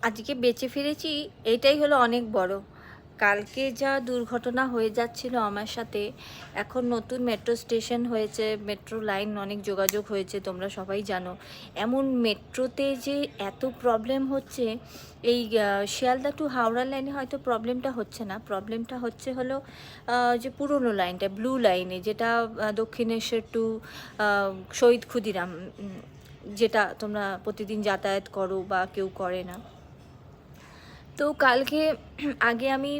আজকে বেঁচে ফিরেছি, এটাই হলো অনেক বড়। কালকে যা দুর্ঘটনা হয়ে যাচ্ছিল আমার সাথে, এখন নতুন মেট্রো স্টেশন হয়েছে, মেট্রো লাইন অনেক যোগাযোগ হয়েছে, তোমরা সবাই জানো। এমন মেট্রোতে যে এত প্রবলেম হচ্ছে, এই শিয়ালদা টু হাওড়া লাইনে হয়তো প্রবলেমটা হচ্ছে না, প্রবলেমটা হচ্ছে হলো যে পুরনো লাইনটা, ব্লু লাইনে, যেটা দক্ষিণেশ্বর টু শহীদ ক্ষুদিরাম, যেটা তোমরা প্রতিদিন যাতায়াত করো বা কেউ করে না। তো কালকে আগে আমি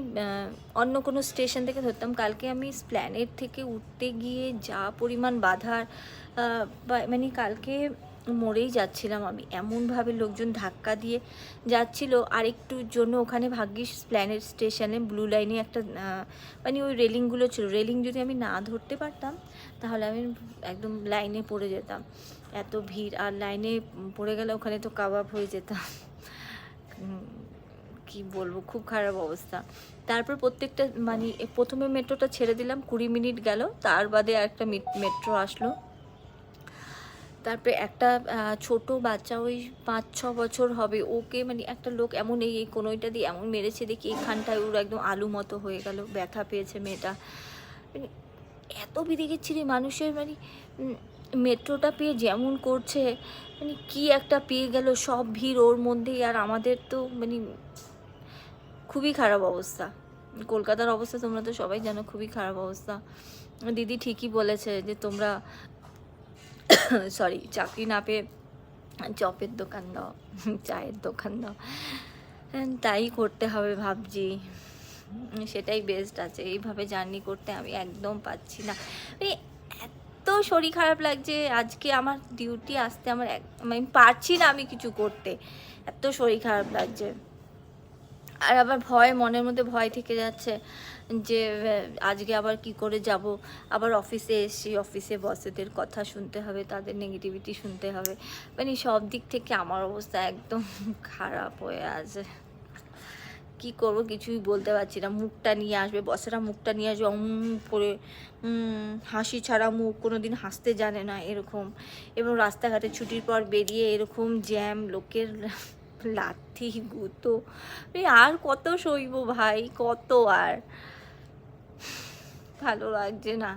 অন্য কোনো স্টেশন থেকে ধরতাম, কালকে আমি স্প্ল্যানেড থেকে উঠতে গিয়ে যা পরিমাণ বাধার মানে কালকে মরেই যাচ্ছিলাম আমি, এমনভাবে লোকজন ধাক্কা দিয়ে যাচ্ছিল। আর একটুর জন্য ওখানে ভাগ্যিস স্প্ল্যানেড স্টেশনে ব্লু লাইনে একটা মানে ওই রেলিংগুলো ছিল, রেলিং যদি আমি না ধরতে পারতাম তাহলে আমি একদম লাইনে পড়ে যেতাম, এত ভিড়। আর লাইনে পড়ে গেলে ওখানে তো কাবাব হয়ে যেতাম। কি বলবো, খুব খারাপ অবস্থা। তারপর প্রত্যেকটা মানে প্রথমে মেট্রোটা ছেড়ে দিলাম, 20 মিনিট গেল, তার বাদে একটা মেট্রো আসলো। তারপরে একটা ছোট বাচ্চা, ওই 5-6 বছর হবে, ওকে মানে একটা লোক এমন এই কোনোইটা দিয়ে এমন মেরেছে, দেখি এইখানটায় ওর একদম আলু মতো হয়ে গেল, ব্যথা পেয়েছে মেয়েটা। মানে এত বিদিকে ছিঁড়ে মানুষের মানে মেট্রোটা পেয়ে যেমন করছে, মানে কি একটা পেয়ে গেল, সব ভিড় ওর মধ্যেই। আর আমাদের তো মানে খুবই খারাপ অবস্থা, কলকাতার অবস্থা তোমরা তো সবাই জানো, খুবই খারাপ অবস্থা। দিদি ঠিকই বলেছে যে তোমরা সরি, চাকরি না পেয়ে চপের দোকান দাও, চায়ের দোকান দাও, তাই করতে হবে ভাবছি, সেটাই বেস্ট আছে। এইভাবে জার্নি করতে আমি একদম পাচ্ছি না, মানে এত শরীর খারাপ লাগছে। আজকে আমার ডিউটি আসতে আমার আমি পারছি না আমি কিছু করতে, এত শরীর খারাপ লাগছে। আর আবার ভয়, মনের মধ্যে ভয় থেকে যাচ্ছে যে আজকে আবার কি করে যাব, আবার অফিসে এসছি, অফিসে বসেদের কথা শুনতে হবে, তাদের নেগেটিভিটি শুনতে হবে, মানে সব দিক থেকে আমার অবস্থা একদম খারাপ হয়ে আছে। কি করব কিছুই বলতে পারছি না। মুখটা নিয়ে আসবে, বসেরা মুখটা নিয়ে আসবে করে, হাসি ছাড়া মুখ, কোনো দিন হাসতে জানে না এরকম। এবং রাস্তাঘাটে ছুটির পর বেরিয়ে এরকম জ্যাম, লোকের লাথি গুঁতো, আর কত সইব ভাই, কত আর, ভালো লাগছে না।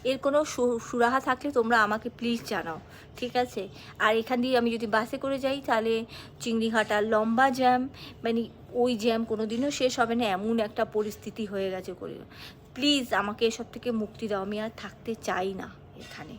এর কোনো সুরাহা থাকলে তোমরা আমাকে প্লিজ জানাও, ঠিক আছে? আর এখান দিয়ে আমি যদি বাসে করে যাই তাহলে চিংড়িঘাটার লম্বা জ্যাম, মানে ওই জ্যাম কোনো দিনও শেষ হবে না, এমন একটা পরিস্থিতি হয়ে গেছে। করে প্লিজ আমাকে এসব থেকে মুক্তি দাও, আমি আর থাকতে চাই না এখানে।